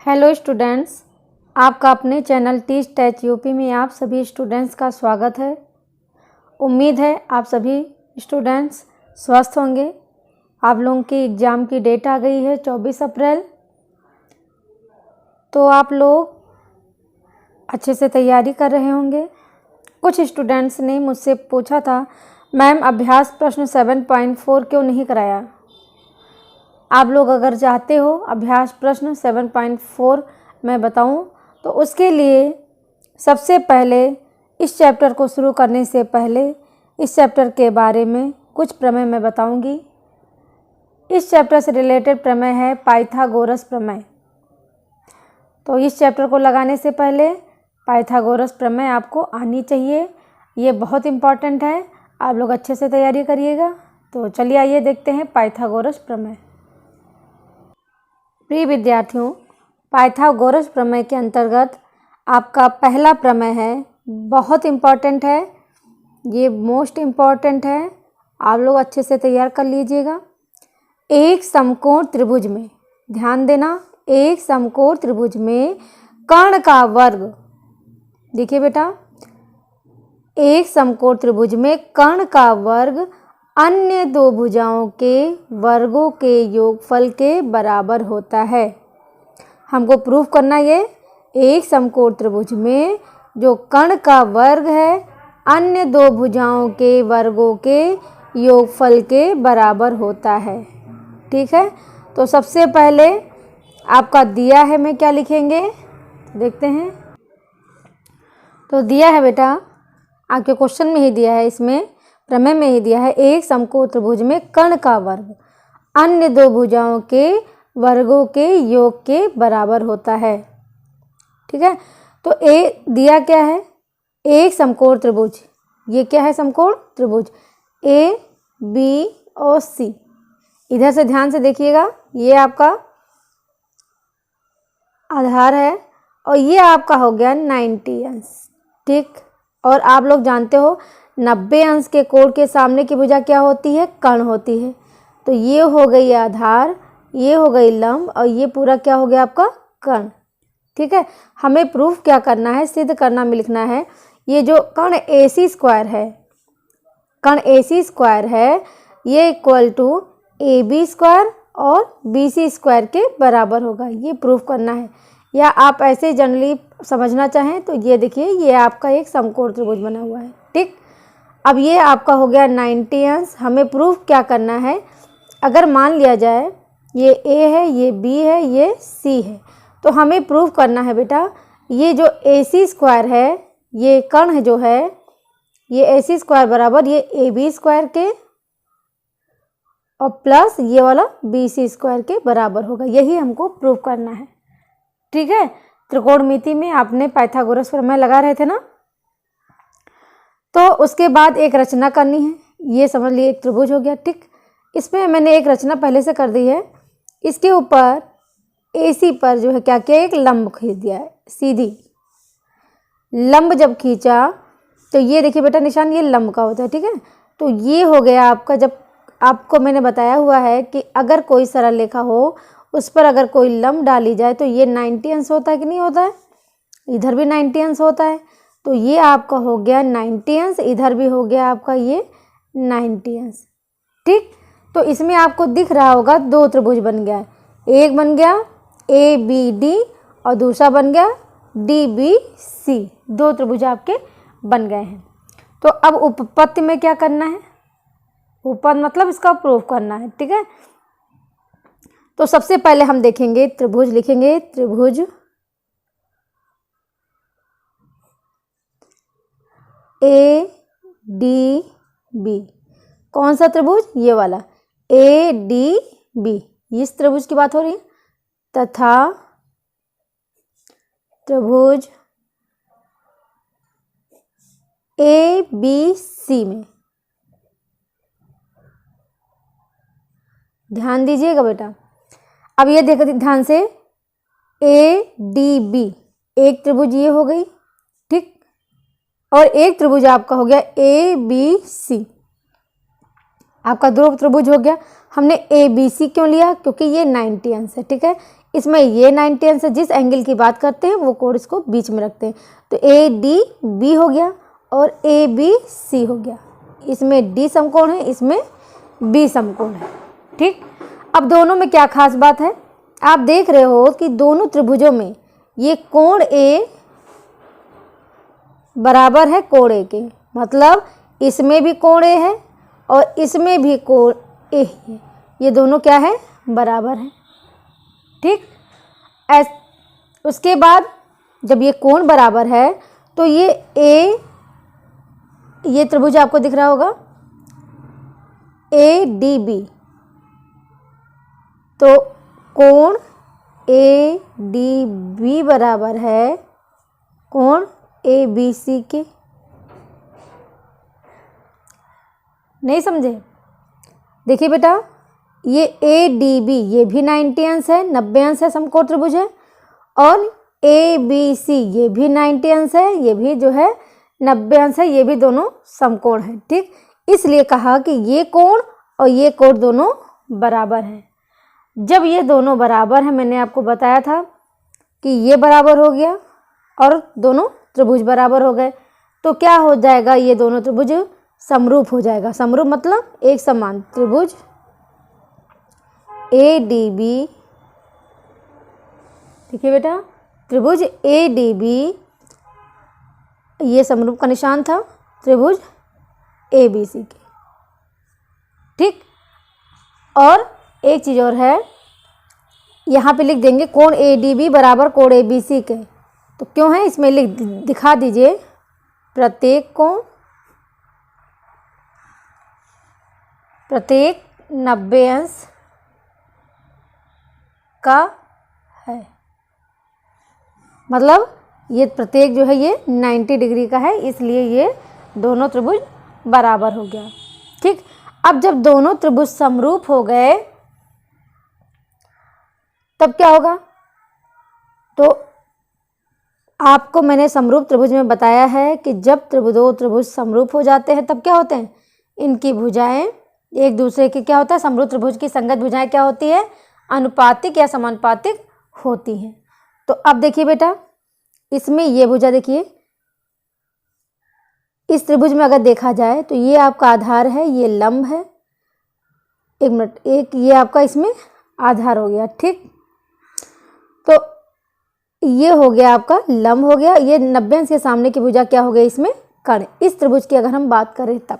Hello students, आपका अपने channel teach touch UP में आप सभी स्टूडेंट्स का स्वागत है। उम्मीद है आप सभी स्टूडेंट्स स्वस्थ होंगे। आप लोगों की एग्ज़ाम की डेट आ गई है 24 अप्रैल। तो आप लोग अच्छे से तैयारी कर रहे होंगे। कुछ स्टूडेंट्स ने मुझसे पूछा था, मैम अभ्यास प्रश्न 7.4 क्यों नहीं कराया। आप लोग अगर चाहते हो अभ्यास प्रश्न 7.4 मैं बताऊं, तो उसके लिए सबसे पहले इस चैप्टर को शुरू करने से पहले इस चैप्टर के बारे में कुछ प्रमेय मैं बताऊंगी। इस चैप्टर से रिलेटेड प्रमेय है पाइथागोरस प्रमेय। तो इस चैप्टर को लगाने से पहले पाइथागोरस प्रमेय आपको आनी चाहिए, ये बहुत इम्पॉर्टेंट है। आप लोग अच्छे से तैयारी करिएगा। तो चलिए आइए देखते हैं पाइथागोरस प्रमेय। प्रिय विद्यार्थियों, पाइथागोरस प्रमेय के अंतर्गत आपका पहला प्रमेय है, बहुत इम्पॉर्टेंट है, ये मोस्ट इम्पॉर्टेंट है। आप लोग अच्छे से तैयार कर लीजिएगा। एक समकोण त्रिभुज में, ध्यान देना, एक समकोण त्रिभुज में कर्ण का वर्ग, देखिए बेटा, एक समकोण त्रिभुज में कर्ण का वर्ग अन्य दो भुजाओं के वर्गों के योगफल के बराबर होता है। हमको प्रूफ करना ये एक समकोण त्रिभुज में जो कर्ण का वर्ग है अन्य दो भुजाओं के वर्गों के योगफल के बराबर होता है। ठीक है, तो सबसे पहले आपका दिया है, मैं क्या लिखेंगे देखते हैं। तो दिया है बेटा, आपके क्वेश्चन में ही दिया है, इसमें प्रमेय में ही दिया है, एक समकोण त्रिभुज में कर्ण का वर्ग अन्य दो भुजाओं के वर्गों के योग के बराबर होता है। ठीक है, तो ए दिया क्या है, एक समकोण त्रिभुज, ये क्या है समकोण त्रिभुज ए बी और सी। इधर से ध्यान से देखिएगा, ये आपका आधार है और ये आपका हो गया 90 अंश। ठीक, और आप लोग जानते हो 90 अंश के कोण के सामने की भुजा क्या होती है, कर्ण होती है। तो ये हो गई आधार, ये हो गई लंब और ये पूरा क्या हो गया आपका कर्ण। ठीक है, हमें प्रूफ क्या करना है, सिद्ध करना में लिखना है, ये जो कर्ण AC स्क्वायर है, कर्ण AC स्क्वायर है, ये इक्वल टू AB स्क्वायर और BC स्क्वायर के बराबर होगा, ये प्रूफ करना है। या आप ऐसे जनरली समझना चाहें तो ये देखिए, ये आपका एक समकोण त्रिभुज बना हुआ है। ठीक, अब ये आपका हो गया 90 अंश। हमें प्रूफ क्या करना है, अगर मान लिया जाए ये A है, ये B है, ये C है, तो हमें प्रूफ करना है बेटा, ये जो AC स्क्वायर है, ये कर्ण जो है, ये AC स्क्वायर बराबर ये AB स्क्वायर के और प्लस ये वाला BC स्क्वायर के बराबर होगा, यही हमको प्रूफ करना है। ठीक है, त्रिकोणमिति में आपने पाइथागोरस प्रमेय लगा रहे थे ना, तो उसके बाद एक रचना करनी है, ये समझ लिए एक त्रिभुज हो गया। ठीक, इसमें मैंने एक रचना पहले से कर दी है, इसके ऊपर AC पर जो है क्या किया, एक लंब खींच दिया है, सीधी लंब जब खींचा तो ये देखिए बेटा निशान, ये लंब का होता है। ठीक है, तो ये हो गया आपका, जब आपको मैंने बताया हुआ है कि अगर कोई सरल रेखा हो उस पर अगर कोई लंब डाली जाए तो ये 90 अंश होता है कि नहीं होता है, इधर भी 90 अंश होता है। तो ये आपका हो गया 90 अंश, इधर भी हो गया आपका ये 90 अंश। ठीक, तो इसमें आपको दिख रहा होगा दो त्रिभुज बन गया है, एक बन गया ABD और दूसरा बन गया DBC, दो त्रिभुज आपके बन गए हैं। तो अब उपपत्ति में क्या करना है, उपपत्ति मतलब इसका प्रूफ करना है। ठीक है, तो सबसे पहले हम देखेंगे त्रिभुज, लिखेंगे त्रिभुज ADB। कौन सा त्रिभुज, ये वाला ADB, इस त्रिभुज की बात हो रही है, तथा त्रिभुज ABC में, ध्यान दीजिएगा बेटा। अब ये देखो ध्यान से, ADB एक त्रिभुज ये हो गई, ठीक, और एक त्रिभुज आपका हो गया ABC, आपका दो त्रिभुज हो गया। हमने ABC क्यों लिया, क्योंकि ये 90 अंश है। ठीक है, इसमें ये 90 अंश है, जिस एंगल की बात करते हैं वो कोण इसको बीच में रखते हैं। तो ए डी बी हो गया और ए बी सी हो गया। इसमें डी समकोण है, इसमें बी समकोण है। ठीक, अब दोनों में क्या खास बात है, आप देख रहे हो कि दोनों त्रिभुजों में ये कोण ए बराबर है कोण ए के, मतलब इसमें भी कोण ए है और इसमें भी कोण ए है, ये दोनों क्या है, बराबर है। ठीक, उसके बाद जब ये कोण बराबर है तो ये त्रिभुज आपको दिख रहा होगा ए डी बी, तो कोण ए डी बी बराबर है कोण ए बी सी के। नहीं समझे? देखिए बेटा, ये ए डी बी ये भी 90 अंश है, 90 अंश है, समकोण त्रिभुज है, और ए बी सी ये भी 90 अंश है, ये भी जो है 90 अंश है, ये भी दोनों समकोण है। ठीक, इसलिए कहा कि ये कोण और ये कोण दोनों बराबर है। जब ये दोनों बराबर हैं, मैंने आपको बताया था कि ये बराबर हो गया और दोनों त्रिभुज बराबर हो गए, तो क्या हो जाएगा, ये दोनों त्रिभुज समरूप हो जाएगा। समरूप मतलब एक समान त्रिभुज ए डी बी, देखिए बेटा, त्रिभुज ए डी बी, ये समरूप का निशान था त्रिभुज ए बी सी के। ठीक, और एक चीज़ और है, यहाँ पे लिख देंगे कोण ए डी बी बराबर कोण ए बी सी के। तो क्यों है, इसमें लिख दिखा दीजिए, प्रत्येक 90 अंश का है, मतलब ये प्रत्येक जो है ये 90 डिग्री का है, इसलिए ये दोनों त्रिभुज बराबर हो गया। ठीक, अब जब दोनों त्रिभुज समरूप हो गए तब क्या होगा, तो आपको मैंने समरूप त्रिभुज में बताया है कि जब दो त्रिभुज समरूप हो जाते हैं तब क्या होते हैं, इनकी भुजाएं एक दूसरे की क्या होता है, समरूप त्रिभुज की संगत भुजाएं क्या होती है, अनुपातिक या समानुपातिक होती हैं। तो अब देखिए बेटा, इसमें ये भुजा देखिए, इस त्रिभुज में अगर देखा जाए तो ये आपका आधार है, ये लंब है, एक मिनट, एक ये आपका इसमें आधार हो गया। ठीक, तो ये हो गया आपका लंब हो गया, ये 90 अंश के सामने की भुजा क्या हो गई, इसमें कर्ण। इस त्रिभुज की अगर हम बात करें तब,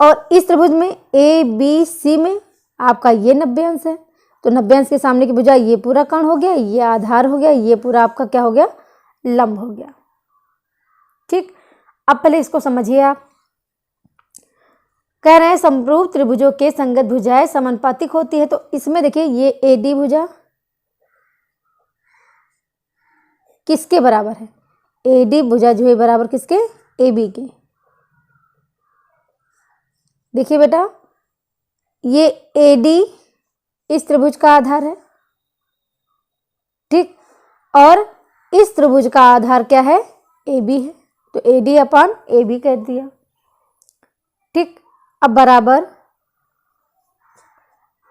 और इस त्रिभुज में ए बी सी में आपका ये 90 अंश है, तो 90 अंश के सामने की भुजा ये पूरा कर्ण हो गया, ये आधार हो गया, ये पूरा आपका क्या हो गया, लंब हो गया। ठीक, अब पहले इसको समझिए। आप कह रहे हैं समरूप त्रिभुजों के संगत भुजाएं समानुपातिक होती है, तो इसमें देखिए ये ए डी भुजा किसके बराबर है, ए डी भुजा जो है बराबर किसके, ए बी के। देखिए बेटा, ये ए डी इस त्रिभुज का आधार है। ठीक, और इस त्रिभुज का आधार क्या है, ए बी है, तो A D upon A B कह दिया। ठीक, अब बराबर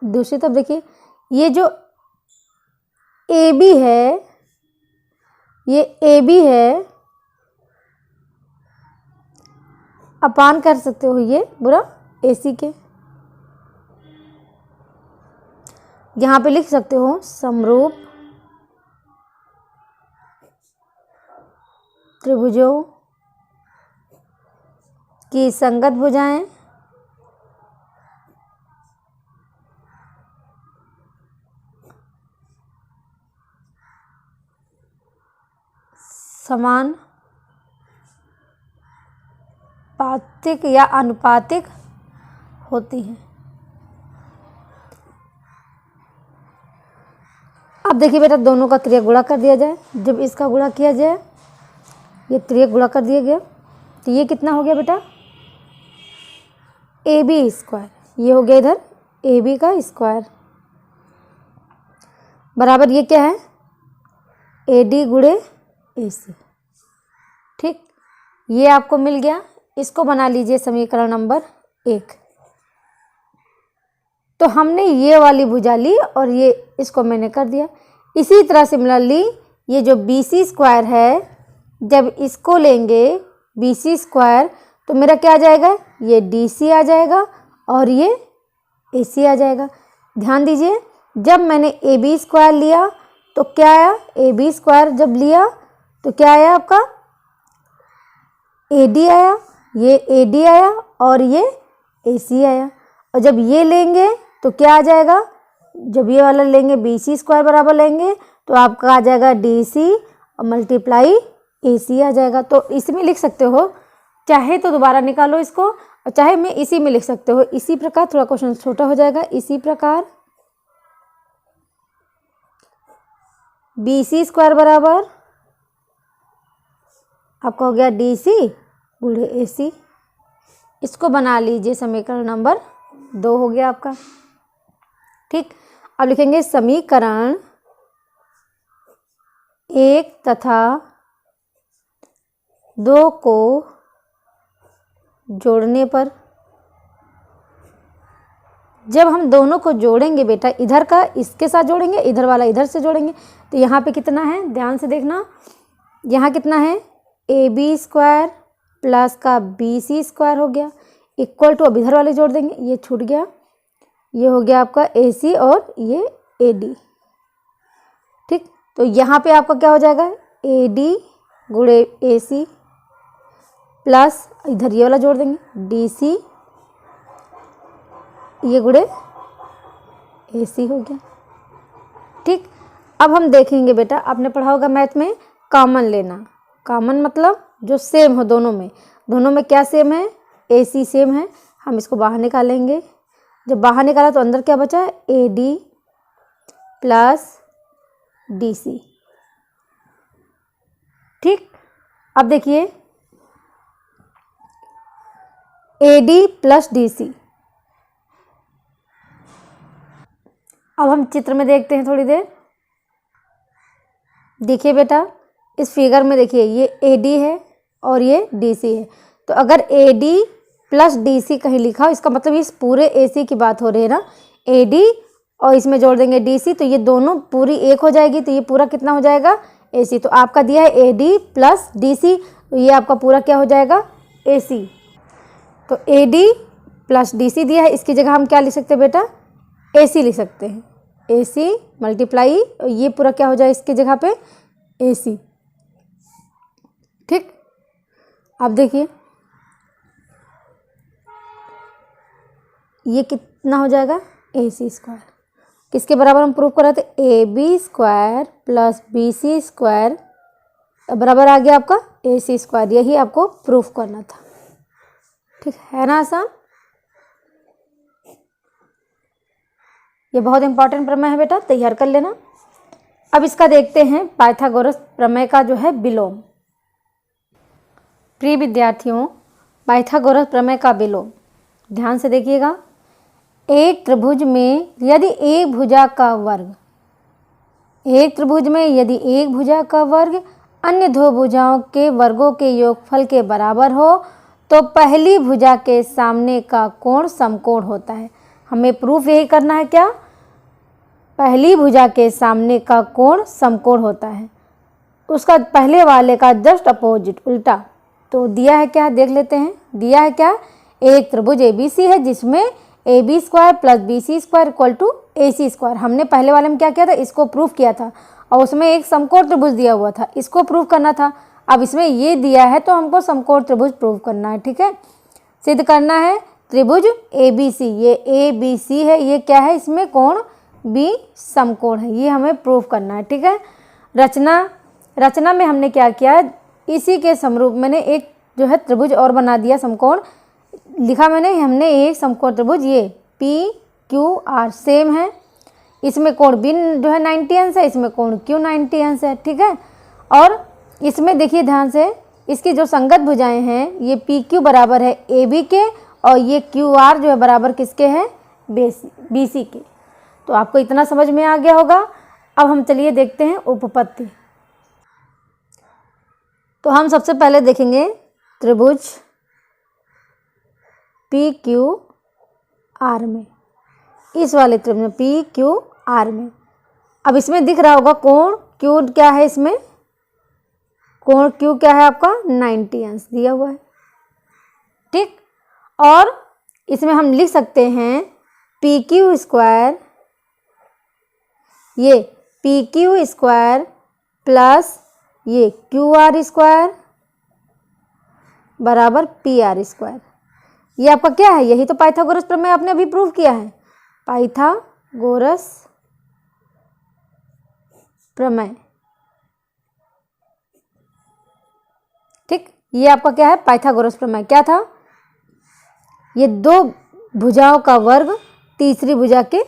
दूसरी तरफ देखिए, ये जो ए बी है, ये ए बी है, अपान कर सकते हो ये बुरा ए सी के, यहाँ पे लिख सकते हो समरूप त्रिभुजों की संगत भुजाएं समानुपातिक या अनुपातिक होती हैं। अब देखिए बेटा, दोनों का त्रियक गुणा कर दिया जाए। जब इसका गुणा किया जाए, ये त्रियक गुणा कर दिया गया, तो ये कितना हो गया बेटा, ए बी स्क्वायर, ये हो गया इधर ए बी का स्क्वायर, बराबर ये क्या है, ए डी गुणे ए सी। ठीक, ये आपको मिल गया, इसको बना लीजिए समीकरण नंबर 1। तो हमने ये वाली भुजा ली और ये इसको मैंने कर दिया। इसी तरह सिमिलरली ये जो BC स्क्वायर है, जब इसको लेंगे BC स्क्वायर तो मेरा क्या आ जाएगा, ये DC आ जाएगा और ये AC आ जाएगा। ध्यान दीजिए, जब मैंने AB स्क्वायर लिया तो क्या आया, AB स्क्वायर जब लिया तो क्या आया आपका, AD आया, ये AD आया और ये AC आया। और जब ये लेंगे तो क्या आ जाएगा, जब ये वाला लेंगे BC स्क्वायर बराबर लेंगे तो आपका आ जाएगा DC और मल्टीप्लाई AC आ जाएगा। तो इसमें लिख सकते हो, चाहे तो दोबारा निकालो इसको और चाहे मैं इसी में लिख सकते हो। इसी प्रकार थोड़ा क्वेश्चन छोटा हो जाएगा। इसी प्रकार BC स्क्वायर बराबर आपका हो गया DC गुणे AC। इसको बना लीजिए, समीकरण नंबर 2 हो गया आपका। ठीक, अब लिखेंगे समीकरण 1 तथा 2 को जोड़ने पर, जब हम दोनों को जोड़ेंगे बेटा, इधर का इसके साथ जोड़ेंगे, इधर वाला इधर से जोड़ेंगे, तो यहाँ पे कितना है, ध्यान से देखना, यहाँ कितना है, AB स्क्वायर प्लस का BC स्क्वायर हो गया इक्वल टू, अब इधर वाले जोड़ देंगे, ये छूट गया, ये हो गया आपका AC और ये AD। ठीक, तो यहाँ पे आपका क्या हो जाएगा, AD गुणे AC प्लस इधर ये वाला जोड़ देंगे DC, ये गुणे AC हो गया। ठीक, अब हम देखेंगे बेटा, आपने पढ़ा होगा मैथ में कॉमन लेना। कॉमन मतलब जो सेम हो दोनों में क्या सेम है, AC सेम है, हम इसको बाहर निकालेंगे। जब बाहर निकाला तो अंदर क्या बचा, AD प्लस DC। ठीक, अब देखिए AD प्लस DC। अब हम चित्र में देखते हैं थोड़ी देर। देखिए बेटा, इस फिगर में देखिए ये AD है और ये DC है। तो अगर AD प्लस DC कहीं लिखा हो, इसका मतलब इस पूरे AC की बात हो रही है ना, AD और इसमें जोड़ देंगे DC, तो ये दोनों पूरी एक हो जाएगी, तो ये पूरा कितना हो जाएगा, AC। तो आपका दिया है AD प्लस DC, तो ये आपका पूरा क्या हो जाएगा, AC। तो AD प्लस DC दिया है, इसकी जगह हम क्या लिख सकते हैं बेटा, AC लिख सकते हैं। AC मल्टीप्लाई ये पूरा क्या हो जाए इसकी जगह पे, AC। ठीक, अब देखिए ये कितना हो जाएगा, AC स्क्वायर। किसके बराबर हम प्रूव कर रहे थे, AB square plus BC square बराबर आ गया आपका AC स्क्वायर। यही आपको प्रूफ करना था। ठीक है ना, आसान। ये बहुत इंपॉर्टेंट प्रमेय है बेटा, तैयार कर लेना। अब इसका देखते हैं पाइथागोरस प्रमेय का जो है विलोम। प्रिय विद्यार्थियों, पाइथागोरस प्रमेय का विलोम ध्यान से देखिएगा। एक त्रिभुज में यदि एक भुजा का वर्ग, एक त्रिभुज में यदि एक भुजा का वर्ग अन्य दो भुजाओं के वर्गों के योगफल के बराबर हो तो पहली भुजा के सामने का कोण समकोण होता है। हमें प्रूफ यही करना है, क्या, पहली भुजा के सामने का कोण समकोण होता है, उसका पहले वाले का जस्ट अपोजिट उल्टा। तो दिया है क्या, देख लेते हैं। दिया है क्या, एक त्रिभुज ABC है जिसमें AB square plus BC square equal to AC square. हमने पहले वाले में क्या किया था, इसको प्रूफ किया था और उसमें एक समकोण त्रिभुज दिया हुआ था, इसको प्रूफ करना था। अब इसमें ये दिया है तो हमको समकोण त्रिभुज प्रूफ करना है। ठीक है, सिद्ध करना है त्रिभुज ABC, ये ABC है, ये क्या है, इसमें कोण B समकोण है, ये हमें प्रूफ करना है। ठीक है, रचना में हमने क्या किया, इसी के समरूप मैंने एक जो है त्रिभुज और बना दिया, समकोण लिखा मैंने, हमने एक समकोण त्रिभुज ये PQR सेम है, इसमें कोण B जो है 90 अंश है, इसमें कोण Q 90 अंश है। ठीक है, और इसमें देखिए ध्यान से, इसकी जो संगत भुजाएं हैं ये PQ बराबर है AB के और ये QR जो है बराबर किसके हैं, BC के। तो आपको इतना समझ में आ गया होगा। अब हम चलिए देखते हैं उपपत्ति। तो हम सबसे पहले देखेंगे त्रिभुज PQR में इस वाले त्रिभुज में पी क्यू आर में। अब इसमें दिख रहा होगा कोण क्यू क्या है, इसमें कोण क्यू क्या है आपका 90 अंश दिया हुआ है। ठीक, और इसमें हम लिख सकते हैं पी क्यू स्क्वायर, ये पी क्यू स्क्वायर प्लस ये क्यू आर स्क्वायर बराबर पी आर स्क्वायर। ये आपका क्या है, यही तो पाइथागोरस प्रमेय आपने अभी प्रूव किया है, पाइथागोरस प्रमेय। ठीक, ये आपका क्या है, पाइथागोरस प्रमेय। क्या था, ये दो भुजाओं का वर्ग तीसरी भुजा के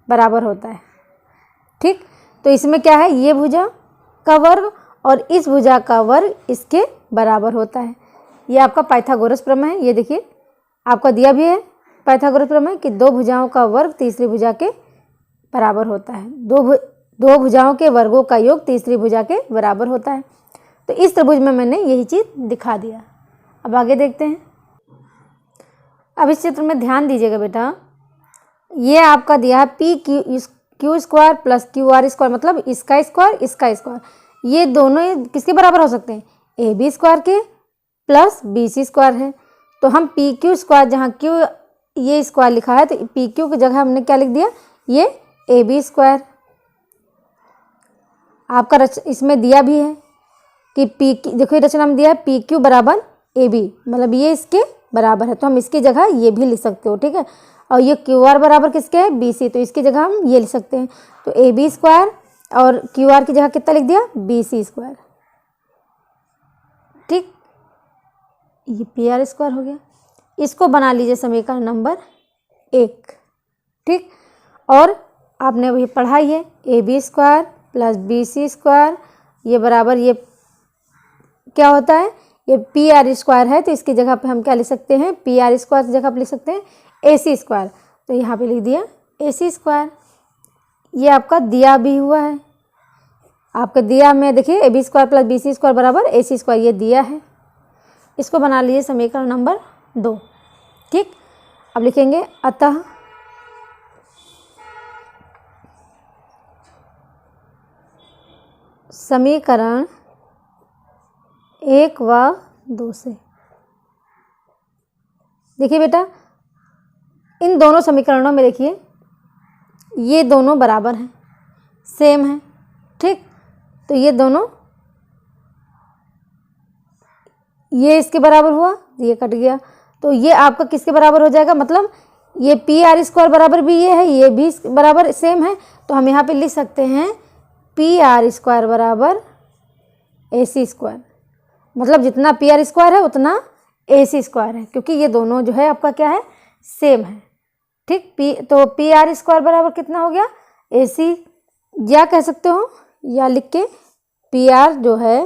बराबर होता है। ठीक, तो इसमें क्या है, ये भुजा का वर्ग और इस भुजा का वर्ग इसके बराबर होता है। ये आपका पाइथागोरस प्रमेय है। ये देखिए आपका दिया भी है पाइथागोरस प्रमेय कि दो भुजाओं का वर्ग तीसरी भुजा के बराबर होता है। दो भुजाओं के वर्गों का योग तीसरी भुजा के बराबर होता है। तो इस त्रिभुज में मैंने यही चीज़ दिखा दिया। अब आगे देखते हैं। अब इस चित्र में ध्यान दीजिएगा बेटा, ये आपका दिया है P Q square plus Q R square, मतलब इसका स्क्वायर। ये दोनों किसके बराबर हो सकते हैं, ए बी स्क्वायर के प्लस बी सी स्क्वायर है। तो हम पी क्यू स्क्वायर, जहाँ क्यू ये स्क्वायर लिखा है, तो पी क्यू की जगह हमने क्या लिख दिया, ये ए बी स्क्वायर। आपका इसमें दिया भी है कि पी, देखो रचना में दिया है पी क्यू बराबर ए बी, मतलब ये इसके बराबर है, तो हम इसकी जगह ये भी लिख सकते हो। ठीक है, और ये क्यू आर बराबर किसके है, बी सी, तो इसकी जगह हम ये लिख सकते हैं। तो ए बी स्क्वायर और क्यू आर की जगह कितना लिख दिया, बी सी स्क्वायर। ठीक, ये पी आर स्क्वायर हो गया। इसको बना लीजिए समीकरण नंबर 1। ठीक, और आपने अभी पढ़ाई है A B square plus B C square, ये बराबर ये क्या होता है, ये पी आर स्क्वायर है, तो इसकी जगह पे हम क्या लिख सकते हैं, पी आर स्क्वायर की जगह पे लिख सकते हैं ए सी स्क्वायर। तो यहाँ पे लिख दिया ए सी स्क्वायर। ये आपका दिया भी हुआ है, आपका दिया में देखिए A B square plus B C square बराबर ए सी स्क्वायर, ये दिया है। इसको बना लीजिए समीकरण नंबर 2। ठीक, अब लिखेंगे अतः समीकरण 1 व 2 से, देखिए बेटा इन दोनों समीकरणों में देखिए ये दोनों बराबर हैं, सेम है। ठीक, तो ये दोनों, ये इसके बराबर हुआ, ये कट गया, तो ये आपका किसके बराबर हो जाएगा, मतलब ये पी आर स्क्वायर बराबर भी ये है, ये भी बराबर सेम है, तो हम यहाँ पे लिख सकते हैं पी आर स्क्वायर बराबर ए सी स्क्वायर, मतलब जितना पी आर स्क्वायर है उतना ए सी स्क्वायर है, क्योंकि ये दोनों जो है आपका क्या है, सेम है। ठीक, तो पी आर स्क्वायर बराबर कितना हो गया, ए सी, या कह सकते हो या लिख के पी आर जो है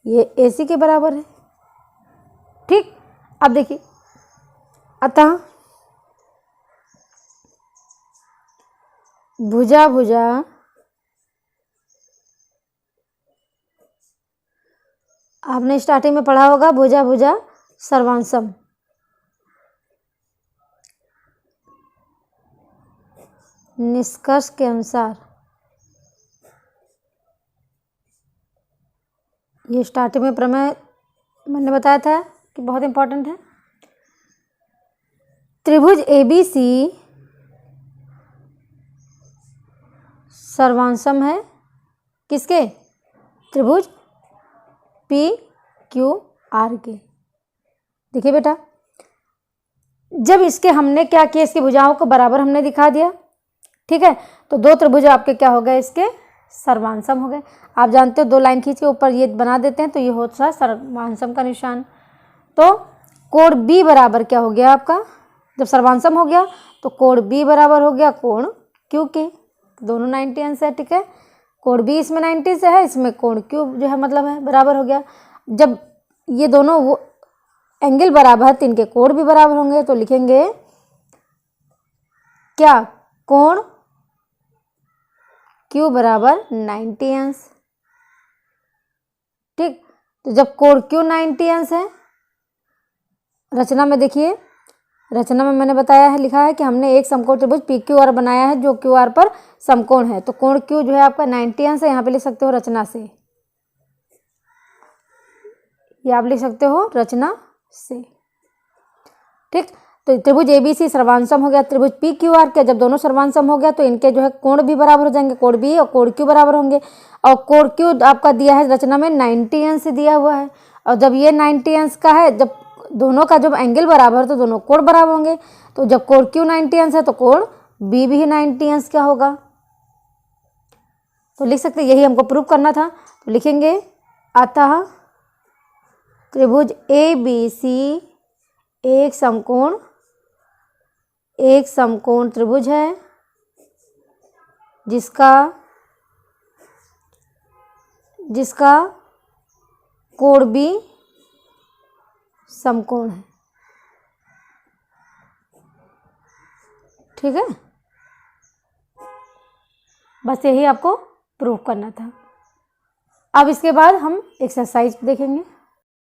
ये ए सी के बराबर है। ठीक, अब देखिए अतः भुजा भुजा आपने स्टार्टिंग में पढ़ा होगा भुजा भुजा सर्वांशम। निष्कर्ष के अनुसार ये स्टार्टिंग में प्रमेय मैंने बताया था कि बहुत इंपॉर्टेंट है। त्रिभुज ABC सर्वांशम है किसके, त्रिभुज PQR के। देखिए बेटा जब इसके हमने क्या किया, इसकी भुजाओं को बराबर हमने दिखा दिया। ठीक है, तो दो त्रिभुज आपके क्या हो गए, इसके सर्वांशम हो गए। आप जानते हो दो लाइन खींच के ऊपर ये बना देते हैं तो ये होता है सर्वांशम का निशान। तो कोण B बराबर क्या हो गया आपका, जब सर्वांशम हो गया तो कोण B बराबर हो गया कोण Q के, दोनों 90 अंश है। ठीक है, कोण B इसमें 90 से है, इसमें कोण Q जो है मतलब है बराबर हो गया। जब ये दोनों वो एंगल बराबर है तो इनके कोण भी बराबर होंगे, तो लिखेंगे क्या, कोण Q बराबर 90 अंश। ठीक, तो जब कोण Q 90 अंश है, रचना में देखिए रचना में मैंने बताया है, लिखा है कि हमने एक समकोण त्रिभुज पी क्यू आर बनाया है जो क्यू आर पर समकोण है। तो कोण क्यू जो है आपका 90 अंश है, यहाँ पे लिख सकते हो रचना से, ये आप लिख सकते हो रचना से। ठीक, तो त्रिभुज ABC सर्वांसम हो गया, त्रिभुज पी क्यू आर के जब दोनों सर्वांसम हो गया तो इनके जो है कोण भी बराबर हो जाएंगे, कोण बी और कोण क्यू बराबर होंगे। और कोण क्यू आपका दिया है रचना में 90 अंश दिया हुआ है, और जब ये 90 अंश का है, जब दोनों का जब एंगल बराबर तो दोनों कोण बराबर होंगे। तो जब कोण क्यू 90 अंश है तो कोण बी भी 90 अंश का होगा। तो लिख सकते, यही हमको प्रूव करना था। तो लिखेंगे अतः त्रिभुज ABC एक समकोण त्रिभुज है जिसका कोण भी समकोण है। ठीक है, बस यही आपको प्रूव करना था। अब इसके बाद हम एक्सरसाइज देखेंगे।